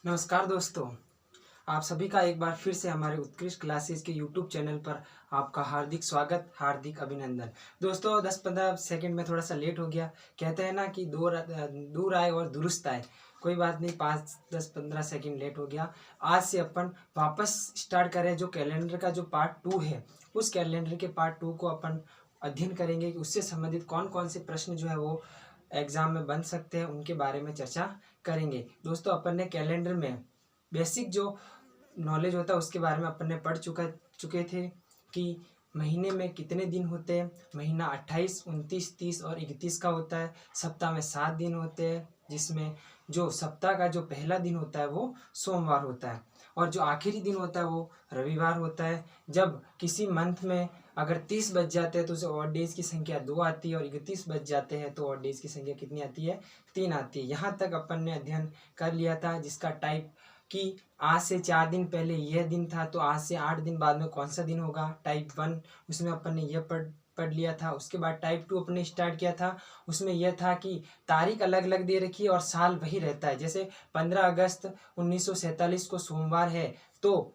नमस्कार दोस्तों, आप सभी का एक बार फिर से हमारे उत्कृष्ट क्लासेस के यूट्यूब चैनल पर आपका हार्दिक स्वागत, हार्दिक अभिनंदन। दोस्तों 10-15 सेकंड में थोड़ा सा लेट हो गया। कहते हैं ना कि दूर आए और दुरुस्त आए। कोई बात नहीं, 5-10-15 सेकंड लेट हो गया। आज से अपन वापस स्टार्ट करें। जो कैलेंडर का जो पार्ट 2 है, उस कैलेंडर के पार्ट 2 को अपन अध्ययन करेंगे कि उससे संबंधित कौन कौन से प्रश्न जो है वो एग्जाम में बन सकते हैं, उनके बारे में चर्चा करेंगे। दोस्तों अपन ने कैलेंडर में बेसिक जो नॉलेज होता है उसके बारे में अपन ने पढ़ चुके थे कि महीने में कितने दिन होते हैं। महीना 28, 29, 30 और 31 का होता है। सप्ताह में 7 दिन होते हैं, जिसमें जो सप्ताह का जो पहला दिन होता है वो सोमवार होता है और जो आखिरी दिन होता है वो रविवार होता है। जब किसी मंथ में अगर 30 बज जाते हैं तो उसे ऑड डेज की संख्या 2 आती है और 31 बज जाते हैं तो ऑड डेज की संख्या कितनी आती है? 3 आती है। यहाँ तक अपन ने अध्ययन कर लिया था, जिसका टाइप कि आज से 4 दिन पहले यह दिन था तो आज से 8 दिन बाद में कौन सा दिन होगा। टाइप 1 उसमें अपन ने यह पढ़ लिया था। उसके बाद टाइप 2 अपने स्टार्ट किया था। उसमें यह था कि तारीख अलग अलग दे रखी है और साल वही रहता है। जैसे 15 अगस्त 1947 को सोमवार है तो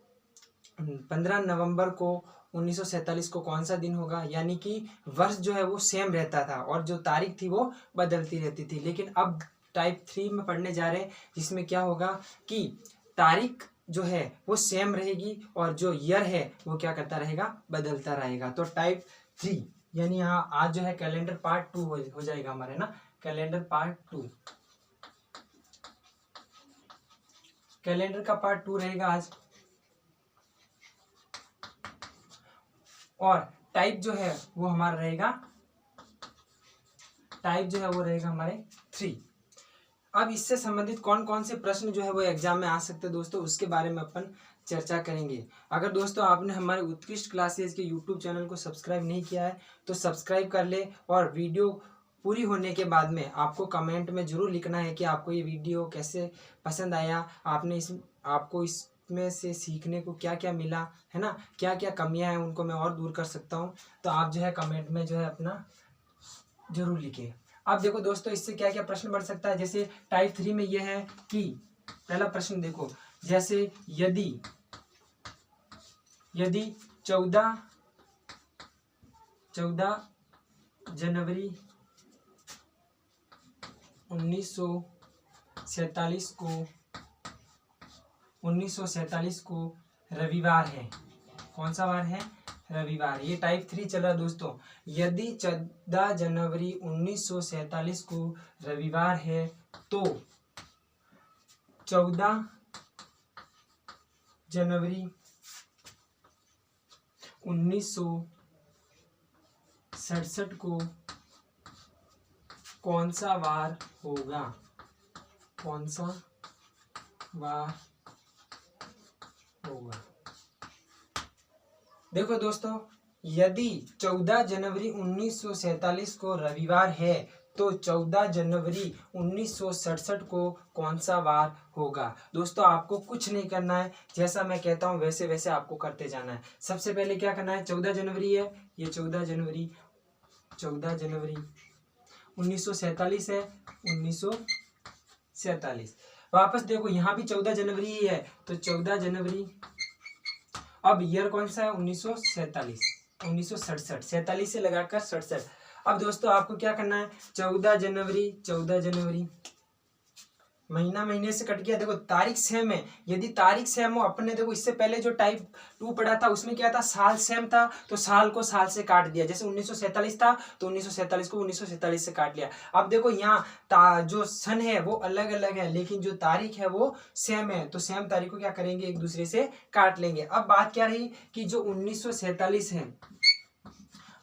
15 नवंबर को 1947 को कौन सा दिन होगा, यानी कि वर्ष जो है वो सेम रहता था और जो तारीख थी वो बदलती रहती थी। लेकिन अब टाइप 3 में पढ़ने जा रहे हैं, जिसमें क्या होगा कि तारीख जो है वो सेम रहेगी और जो ईयर है वो क्या करता रहेगा, बदलता रहेगा। तो टाइप 3 यानी यहाँ आज जो है कैलेंडर पार्ट 2 हो जाएगा हमारे ना। कैलेंडर पार्ट 2, कैलेंडर का पार्ट 2 रहेगा आज। और टाइप जो है वो हमारा रहेगा, टाइप जो है वो रहेगा हमारे 3। अब इससे संबंधित कौन कौन से प्रश्न जो है वो एग्जाम में आ सकते हैं दोस्तों, उसके बारे में अपन चर्चा करेंगे। अगर दोस्तों आपने हमारे उत्कृष्ट क्लासेस के यूट्यूब चैनल को सब्सक्राइब नहीं किया है तो सब्सक्राइब कर ले और वीडियो पूरी होने के बाद में आपको कमेंट में जरूर लिखना है कि आपको ये वीडियो कैसे पसंद आया, आपको इसमें से सीखने को क्या क्या मिला है ना, क्या क्या कमियां हैं उनको मैं और दूर कर सकता हूँ। तो आप जो है कमेंट में जो है अपना जरूर लिखिए। अब देखो दोस्तों इससे क्या क्या प्रश्न बढ़ सकता है। जैसे टाइप 3 में यह है कि पहला प्रश्न देखो, जैसे यदि 14 जनवरी 1947 को रविवार है। कौन सा वार है? रविवार। ये टाइप 3 चल रहा है दोस्तों। यदि 14 जनवरी 1947 को रविवार है तो 14 जनवरी 1967 को कौन सा वार होगा? कौन सा वार होगा? देखो दोस्तों, यदि 14 जनवरी 1947 को रविवार है तो 14 जनवरी 1967 को कौन सा वार होगा? दोस्तों आपको कुछ नहीं करना है, जैसा मैं कहता हूँ वैसे वैसे आपको करते जाना है। सबसे पहले क्या करना है, 14 जनवरी है, ये 14 जनवरी 1947 है, 1947। वापस देखो यहाँ भी 14 जनवरी ही है तो 14 जनवरी, अब ईयर कौन सा है? 1947 से लगाकर 67। अब दोस्तों आपको क्या करना है, 14 जनवरी महीना महीने से कट गया। देखो तारीख सेम है, यदि तारीख सेम हो, अपने देखो इससे पहले जो टाइप 2 पढ़ा था उसमें क्या था, साल सेम था तो साल को साल से काट दिया। जैसे 1947 था तो 1947 को 1947 से काट लिया। अब देखो यहाँ जो सन है वो अलग अलग है लेकिन जो तारीख है वो सेम है, तो सेम तारीख को क्या करेंगे, एक दूसरे से काट लेंगे। अब बात क्या रही कि जो 1947 है,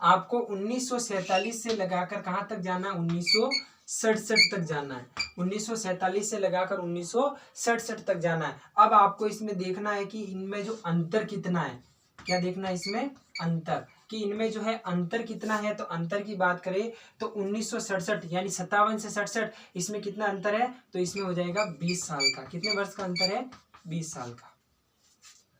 आपको 1947 से लगाकर कहाँ तक जाना है, 1967 तक जाना है। 1947 से लगाकर 1967 तक जाना है। अब आपको इसमें देखना है कि इनमें जो अंतर कितना है। क्या देखना है इसमें? अंतर, कि इनमें जो है अंतर कितना है। तो अंतर की बात करें तो 1967 यानी 57 से 67, इसमें कितना अंतर है, तो इसमें हो जाएगा 20 साल का। कितने वर्ष का अंतर है? 20 साल का।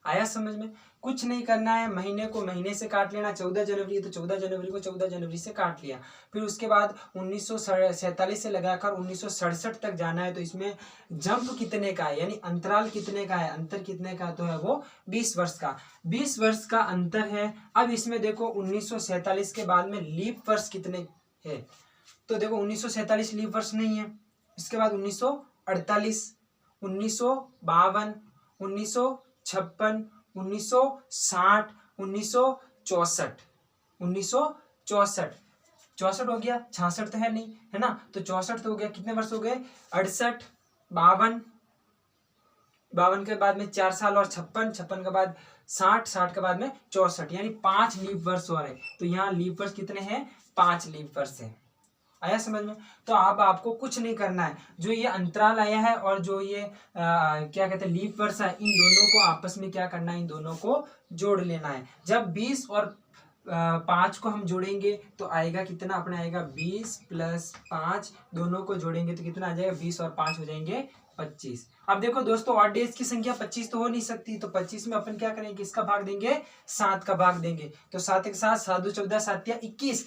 आया समझ में? कुछ नहीं करना है, महीने को महीने से काट लेना। 14 जनवरी है तो 14 जनवरी को 14 जनवरी से काट लिया। फिर उसके बाद 1947 से लगाकर 1967 तक जाना है, तो इसमें जंप कितने का है, यानी अंतराल कितने का है, अंतर कितने का तो है वो 20 वर्ष का। 20 वर्ष का अंतर है। अब इसमें देखो 1947 के बाद में लीप वर्ष कितने है, तो देखो 1947 लीप वर्ष नहीं है। इसके बाद 1948, 1952, 1956, 1960, 1964, 1964, 64 हो गया, 66 तो है नहीं, है ना, तो 64 तो हो गया। कितने वर्ष हो गए? 68, 52, 52 के बाद में 4 साल और 56, 56 के बाद 60, 60 के बाद में 64, यानी 5 लीप वर्ष हो रहे। तो यहाँ लीप वर्ष कितने हैं? 5 लीप वर्ष है। आया समझ में? तो अब आपको कुछ नहीं करना है, जो ये अंतराल आया है और जो ये क्या कहते हैं लीप वर्ष है, इन दोनों को आपस में क्या करना है, इन दोनों को जोड़ लेना है। जब 20 और 5 को हम जोड़ेंगे तो आएगा कितना, अपने आएगा 20 प्लस 5, दोनों को जोड़ेंगे तो कितना आ जाएगा, 20 और 5 हो जाएंगे 25। अब देखो दोस्तों, ऑड डेज की संख्या 25 तो हो नहीं सकती, तो 25 में अपन क्या करेंगे, किसका भाग देंगे, 7 का भाग देंगे। तो 7 के साथ 7 2 14, 7 या 21,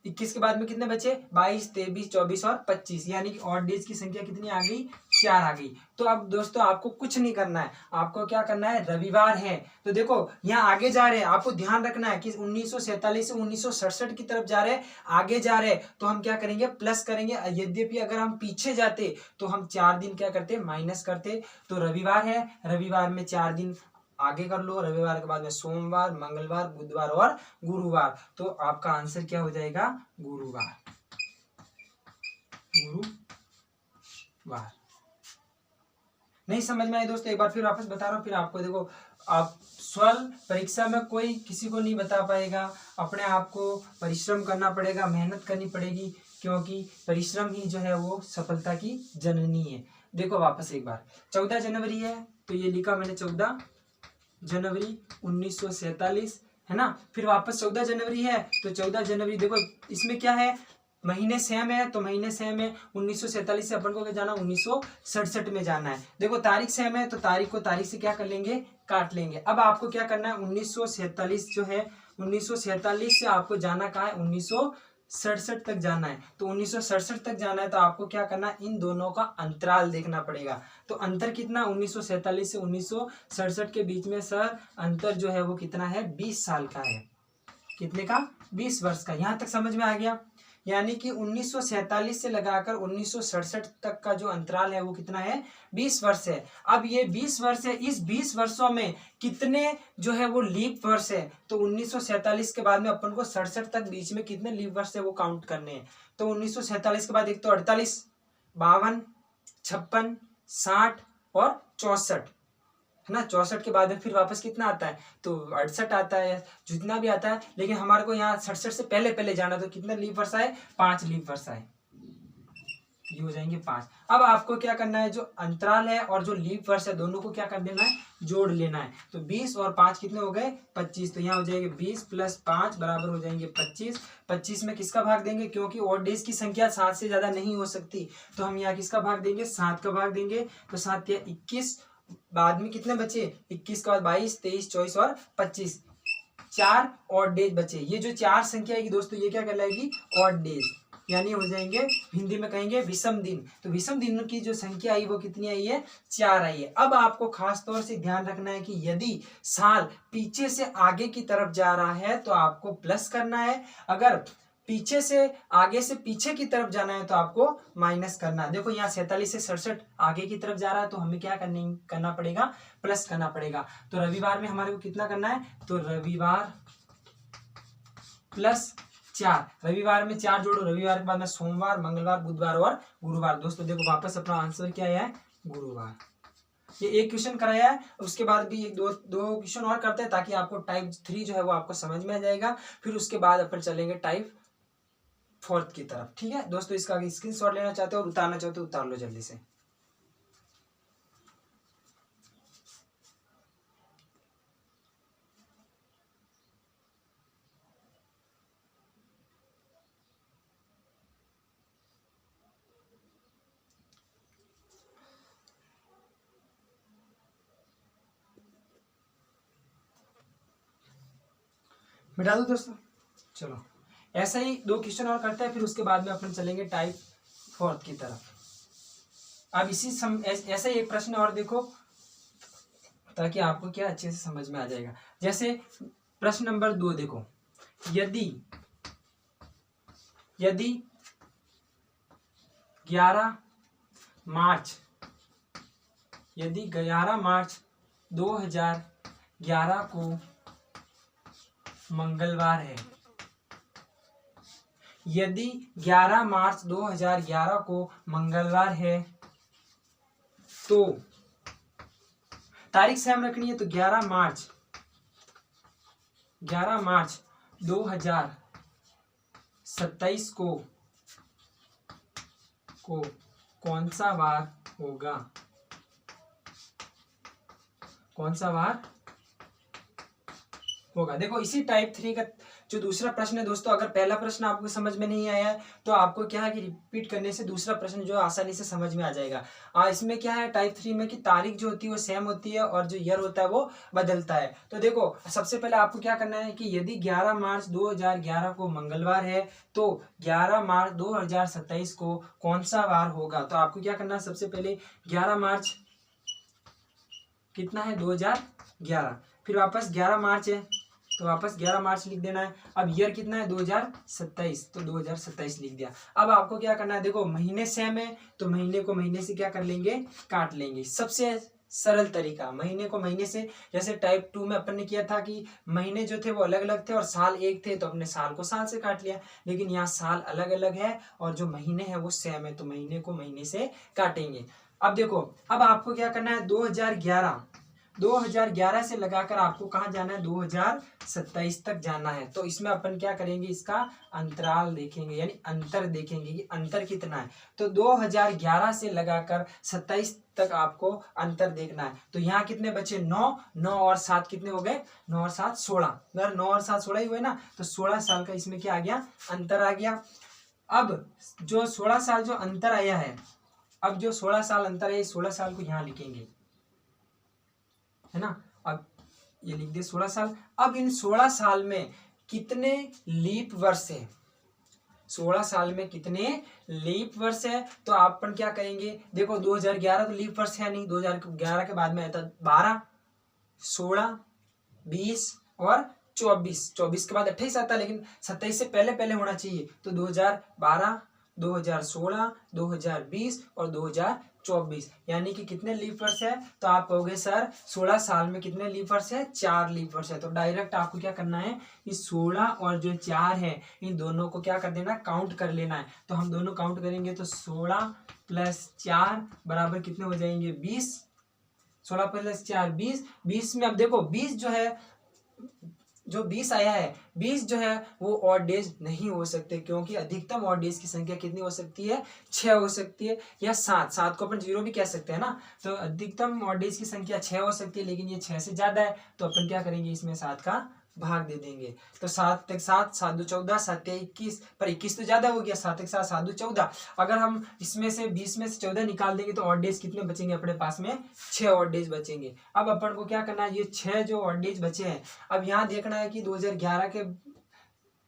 21 के बाद में कितने बचे, 22, 23, 24 और 25, यानी कि ऑड डेज की संख्या कितनी आ गई, 4 आ गई। तो अब दोस्तों आपको कुछ नहीं करना है, आपको क्या करना है, रविवार है तो देखो यहाँ आगे जा रहे हैं, आपको ध्यान रखना है कि 1947 से 1967 की तरफ जा रहे हैं, आगे जा रहे हैं, तो हम क्या करेंगे, प्लस करेंगे। यद्यपि अगर हम पीछे जाते तो हम 4 दिन क्या करते, माइनस करते। तो रविवार है, रविवार में 4 दिन आगे कर लो, रविवार के बाद में सोमवार, मंगलवार, बुधवार और गुरुवार। तो आपका आंसर क्या हो जाएगा, गुरुवार, गुरुवार। नहीं समझ में आए दोस्तों, एक बार फिर वापस बता रहा हूँ, फिर आपको देखो, आप स्वल परीक्षा में कोई किसी को नहीं बता पाएगा, अपने आप को परिश्रम करना पड़ेगा, मेहनत करनी पड़ेगी, क्योंकि परिश्रम ही जो है वो सफलता की जननी है। देखो वापस एक बार, 14 जनवरी है तो ये लिखा मैंने 14 जनवरी 1947, है ना। फिर वापस 14 जनवरी है तो 14 जनवरी, देखो इसमें क्या है, महीने सेम है, तो महीने सेम है, 1947 से अपन को क्या जाना, 1967 में जाना है। देखो तारीख सेम है तो तारीख को तारीख से क्या कर लेंगे, काट लेंगे। अब आपको क्या करना है, 1947 जो है, 1947 से आपको जाना कहाँ है, 1967 तक जाना है। तो 1967 तक जाना है तो आपको क्या करना है, इन दोनों का अंतराल देखना पड़ेगा। तो अंतर कितना, 1947 से 1967 के बीच में सर अंतर जो है वो कितना है, 20 साल का है। कितने का, 20 वर्ष का। यहां तक समझ में आ गया? यानी कि 1947 से लगाकर 1967 तक का जो अंतराल है वो कितना है, 20 वर्ष है। अब ये 20 वर्ष है, इस 20 वर्षों में कितने जो है वो लीप वर्ष है, तो 1947 के बाद में अपन को 67 तक बीच में कितने लीप वर्ष है वो काउंट करने हैं। तो 1947 के बाद एक तो 48, 52, 56, 60 और 64, है ना। 64 के बाद में फिर वापस कितना आता है, तो 68 आता है, जितना भी आता है, लेकिन हमारे को यहाँ 67 से पहले पहले जाना, तो कितने लीप वर्ष आए, 5 लीप वर्ष आए, ये हो जाएंगे 5। अब आपको क्या करना है, जो अंतराल है और जो लीप वर्ष है दोनों को क्या कर देना है, जोड़ लेना है। तो 20 और 5 कितने हो गए, 25। तो यहाँ हो जाएंगे 20 प्लस 5 बराबर हो जाएंगे 25। 25 में किसका भाग देंगे, क्योंकि ऑड डेज की संख्या 7 से ज्यादा नहीं हो सकती, तो हम यहाँ किसका भाग देंगे, 7 का भाग देंगे। तो 7 या 21, बाद में कितने बचे, 21 के बाद 22, 23, 24 और 25, 4 ऑड डेज बचे। ये जो 4 संख्या आएगी दोस्तों, ये क्या कहलाएगी, ऑड डेज, यानी हो जाएंगे, हिंदी में कहेंगे विषम दिन। तो विषम दिनों की जो संख्या आई वो कितनी आई है, 4 आई है। अब आपको खास तौर से ध्यान रखना है कि यदि साल पीछे से आगे की तरफ जा रहा है तो आपको प्लस करना है, अगर पीछे से आगे से पीछे की तरफ जाना है तो आपको माइनस करना है। देखो यहाँ 47 से 67 आगे की तरफ जा रहा है तो हमें क्या करना पड़ेगा, प्लस करना पड़ेगा। तो रविवार में हमारे को कितना करना है, तो रविवार प्लस 4, रविवार में 4 जोड़ो, रविवार के बाद में सोमवार, मंगलवार, बुधवार और गुरुवार। दोस्तों देखो वापस अपना आंसर क्या है, गुरुवार। ये एक क्वेश्चन कराया है, उसके बाद भी एक दो क्वेश्चन और करते हैं, ताकि आपको टाइप 3 जो है वो आपको समझ में आ जाएगा। फिर उसके बाद अपन चलेंगे टाइप 4 की तरफ। ठीक है दोस्तों, इसका स्क्रीनशॉट लेना चाहते हो और उतारना चाहते हो, उतार लो जल्दी से। मिटा दो दोस्तों। चलो ऐसा ही 2 क्वेश्चन और करते हैं, फिर उसके बाद में अपन चलेंगे टाइप 4 की तरफ। अब ऐसा ही एक प्रश्न और देखो, ताकि आपको क्या अच्छे से समझ में आ जाएगा। जैसे प्रश्न नंबर 2 देखो, यदि 11 मार्च 2011 को मंगलवार है, यदि 11 मार्च 2011 को मंगलवार है तो तारीख सेम रखनी है। तो 11 मार्च 2027 को कौन सा वार होगा? कौन सा वार होगा? देखो इसी टाइप 3 का जो दूसरा प्रश्न है दोस्तों, अगर पहला प्रश्न आपको समझ में नहीं आया है तो आपको क्या है कि रिपीट करने से दूसरा प्रश्न जो आसानी से समझ में आ जाएगा। इसमें क्या है टाइप 3 में कि तारीख जो होती है वो सेम होती है और जो ईयर होता है वो बदलता है। तो देखो सबसे पहले आपको क्या करना है कि यदि 11 मार्च 2011 को मंगलवार है तो 11 मार्च 2027 को कौन सा वार होगा? तो आपको क्या करना है, सबसे पहले 11 मार्च कितना है 2011, फिर वापस 11 मार्च है तो वापस 11 मार्च लिख देना है। अब ईयर कितना है 2027, तो 2027 लिख दिया। अब आपको क्या करना है, देखो महीने सेम है तो महीने को महीने से क्या कर लेंगे, काट लेंगे। सबसे सरल तरीका महीने को महीने से, जैसे टाइप 2 में अपन ने किया था कि महीने जो थे वो अलग अलग थे और साल एक थे तो अपने साल को साल से काट लिया, लेकिन यहाँ साल अलग अलग है और जो महीने हैं वो सेम है तो महीने को महीने से काटेंगे। अब देखो, अब आपको क्या करना है 2011 से लगाकर आपको कहाँ जाना है 2027 तक जाना है। तो इसमें अपन क्या करेंगे, इसका अंतराल देखेंगे यानी अंतर देखेंगे कि अंतर कितना है। तो 2011 से लगाकर 27 तक आपको अंतर देखना है। तो यहाँ कितने बचे 9 और 7 कितने हो गए 9 और 7 16। अगर 9 और 7 16 ही हुए ना तो 16 साल का इसमें क्या आ गया, अंतर आ गया। अब जो 16 साल जो अंतर आया है, अब जो 16 साल अंतर है 16 साल को यहाँ लिखेंगे, है ना। अब ये लिख दिए 16 साल। अब इन 16 साल में कितने लीप वर्ष है, 16 साल में कितने लीप वर्ष है? तो अपन क्या करेंगे, देखो 2011 तो लीप वर्ष है नहीं, 2011 के बाद में आया था 12, 16, 20 और 24 के बाद 28 आता है, लेकिन 27 से पहले पहले होना चाहिए। तो 2012, 2016, 2020 और 2024, यानी कि कितने लीप वर्ष है? तो आप कहोगे सर 16 साल में कितने लीप वर्ष है, 4 लीप वर्ष है। तो डायरेक्ट आपको क्या करना है, इस 16 और जो 4 है इन दोनों को क्या कर देना, काउंट कर लेना है। तो हम दोनों काउंट करेंगे तो 16 + 4 बराबर कितने हो जाएंगे 20, 16 + 4 20। 20 में अब देखो 20 जो है, जो 20 आया है 20 जो है वो ऑड डेज नहीं हो सकते, क्योंकि अधिकतम ऑड डेज की संख्या कितनी हो सकती है, 6 हो सकती है या 7 को अपन 0 भी कह सकते हैं ना। तो अधिकतम ऑड डेज की संख्या 6 हो सकती है, लेकिन ये 6 से ज्यादा है तो अपन क्या करेंगे, इसमें 7 का भाग दे देंगे। तो 7 × 7 = 7 × 2 = 14, 7 × 21, पर 21 तो ज्यादा हो गया, 7 × 7 = 7 × 2 = 14। अगर हम इसमें से 20 में से 14 निकाल देंगे तो ऑड डेज कितने बचेंगे अपने पास में, 6 ऑड डेज बचेंगे। अब अपन को क्या करना है, ये 6 जो ऑड डेज बचे हैं, अब यहाँ देखना है कि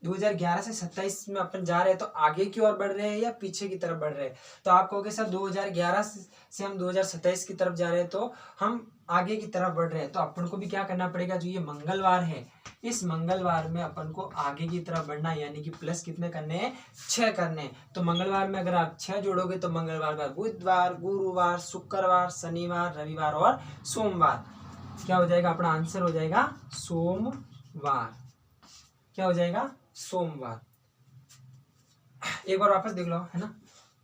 2011 से 27 में अपन जा रहे हैं तो आगे की ओर बढ़ रहे हैं या पीछे की तरफ बढ़ रहे हैं। तो आप कहोगे सर 2011 से हम 2027 की तरफ जा रहे हैं तो हम आगे की तरफ बढ़ रहे हैं। तो अपन को भी क्या करना पड़ेगा, जो ये मंगलवार है इस मंगलवार में अपन को आगे की तरफ बढ़ना है, यानी कि प्लस कितने करने हैं, 6 करने हैं। तो मंगलवार में अगर आप 6 जोड़ोगे तो मंगलवार का बुधवार, गुरुवार, शुक्रवार, शनिवार, रविवार और सोमवार, क्या हो जाएगा, अपना आंसर हो जाएगा सोमवार। क्या हो जाएगा, सोमवार। एक बार वापस देख लो, है ना,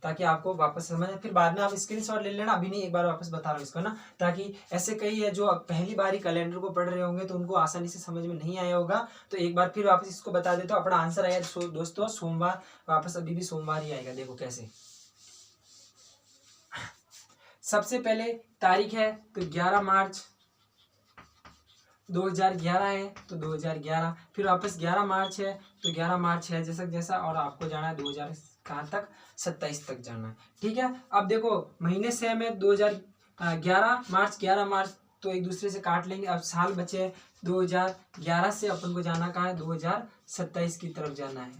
ताकि आपको वापस समझ आए। फिर बाद में आप स्क्रीनशॉट ले लेना, अभी नहीं, एक बार वापस बता रहा हूँ इसको ना, ताकि ऐसे कई है जो पहली बार ही कैलेंडर को पढ़ रहे होंगे तो उनको आसानी से समझ में नहीं आया होगा। तो एक बार फिर वापस इसको बता देता हूँ। अपना आंसर आया दोस्तों सोमवार, वापस अभी भी सोमवार ही आएगा। देखो कैसे, सबसे पहले तारीख है तो 11 मार्च 2011 है तो 2011, फिर वापस 11 मार्च है तो 11 मार्च है जैसा, और आपको जाना है 2000 कहाँ तक, 27 तक जाना है। ठीक है, अब देखो महीने सेम है, 2011 मार्च 11 मार्च तो एक दूसरे से काट लेंगे। अब साल बचे 2011 से अपन को जाना कहाँ है, 2027 की तरफ जाना है।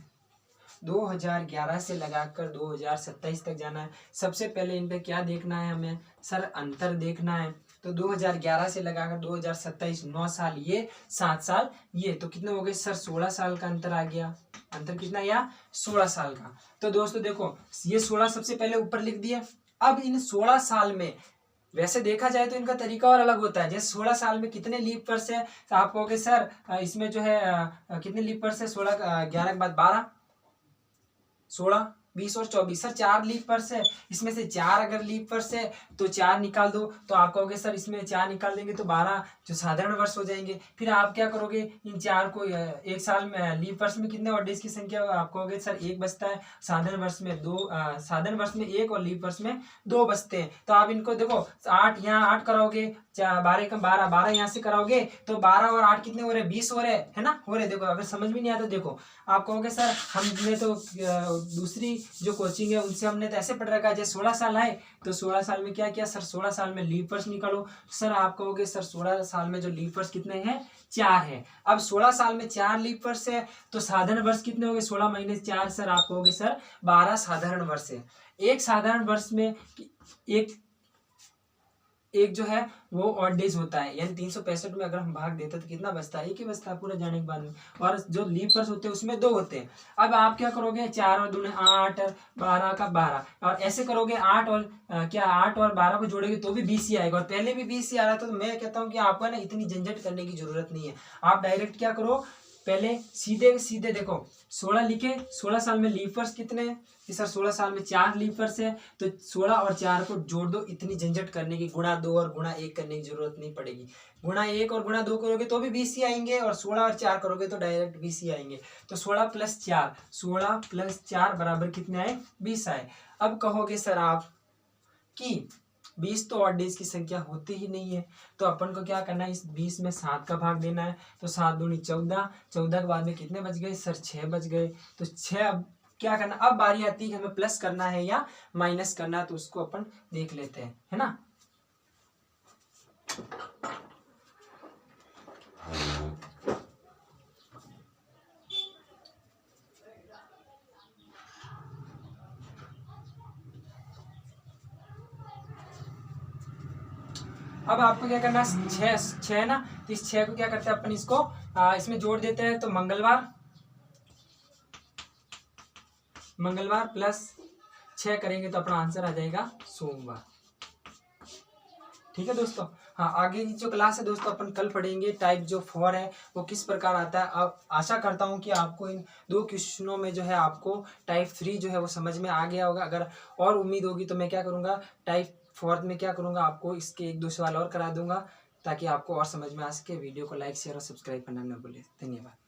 2011 से लगाकर 2027 तक जाना है। सबसे पहले इन पे क्या देखना है हमें सर, अंतर देखना है। तो 2011 से लगाकर 2027, 9 साल ये, 7 साल ये, तो कितने हो गए सर, 16 साल का अंतर आ गया। अंतर कितना या 16 साल का। तो दोस्तों देखो, ये 16 सबसे पहले ऊपर लिख दिया। अब इन 16 साल में वैसे देखा जाए तो इनका तरीका और अलग होता है। जैसे 16 साल में कितने लीप वर्ष है, तो आप कहोगे सर इसमें जो है कितने लीप वर्ष है, 16 11 के बाद 12, 16, 20 और 24, सर 4 लीप वर्ष है। इसमें से 4 अगर लीप वर्ष है तो 4 निकाल दो, तो आप कहोगे सर इसमें 4 निकाल देंगे तो 12 जो साधारण वर्ष हो जाएंगे। फिर आप क्या करोगे, इन 4 को एक साल में लीप वर्ष में कितने और डेज की संख्या, आप कहोगे सर 1 बचता है, साधारण वर्ष में 2, साधारण वर्ष में 1 और लीप वर्ष में 2 बचते हैं। तो आप इनको देखो, 8 यहाँ 8 कराओगे, 12 कम 12, 12 यहाँ से कराओगे तो 12 और 8 कितने हो रहे, 20 हो रहे है ना, हो रहे। देखो अगर समझ में नहीं आता, देखो आप कहोगे सर हमने तो दूसरी जो कोचिंग है उनसे हमने तो ऐसे पढ़ रखा है, जैसे 16 साल आए तो 16 साल में क्या किया सर, 16 साल में लीप वर्ष निकालो। सर आप कहोगे सर 16 साल में जो लीप वर्ष कितने हैं, 4 है। अब 16 साल में 4 लीप वर्ष है तो साधारण वर्ष कितने हो गए, 16 महीने 4, सर आप कहोगे सर 12 साधारण वर्ष है। एक साधारण वर्ष में एक जो है वो ऑड डेज होता है, यानी 365 में अगर हम भाग देते तो कितना बचता है, एक ही बचता है पूरा जाने के बाद में। और जो लीप वर्ष होते हैं उसमें 2 होते हैं। अब आप क्या करोगे, 4 और 2 8, 12 का 12, और ऐसे करोगे 8 और 8 और 12 को जोड़ेंगे तो भी 20 ही आएगा, और पहले भी 20 ही आ रहा था। तो मैं कहता हूँ कि आपको ना इतनी झंझट करने की जरूरत नहीं है। आप डायरेक्ट क्या करो, पहले सीधे सीधे देखो 16 लिखे, 16 साल में लीप वर्ष कितने हैं कि सर 16 साल में 4 लीप वर्ष है, तो 16 और 4 को जोड़ दो। इतनी झंझट करने की, गुणा 2 और गुणा 1 करने की जरूरत नहीं पड़ेगी। गुणा 1 और गुणा 2 करोगे तो भी 20 ही आएंगे, और 16 और 4 करोगे तो डायरेक्ट 20 ही आएंगे। तो 16 + 4, 16 + 4 बराबर कितने आए, 20 आए। अब कहोगे सर आप कि 20 तो ऑड डेज की संख्या होती ही नहीं है, तो अपन को क्या करना है, इस 20 में 7 का भाग देना है। तो 7 दूनी 14, 14 के बाद में कितने बच गए सर, 6 बच गए। तो 6, अब क्या करना, अब बारी आती है कि हमें प्लस करना है या माइनस करना है, तो उसको अपन देख लेते हैं, है ना। अब आपको क्या करना है, 6 है ना, तो इस 6 को क्या करते हैं अपन, इसको इसमें जोड़ देते हैं। तो मंगलवार +6 करेंगे तो अपना आंसर आ जाएगा सोमवार। ठीक है दोस्तों। हाँ, आगे की जो क्लास है दोस्तों अपन कल पढ़ेंगे। टाइप जो 4 है वो किस प्रकार आता है। अब आशा करता हूँ कि आपको इन 2 क्वेश्चनों में जो है आपको टाइप 3 जो है वो समझ में आ गया होगा। अगर और उम्मीद होगी तो मैं क्या करूँगा, टाइप 4 में क्या करूँगा, आपको इसके 1-2 सवाल और करा दूंगा ताकि आपको और समझ में आ सके। वीडियो को लाइक, शेयर और सब्सक्राइब करना न भूलें। धन्यवाद।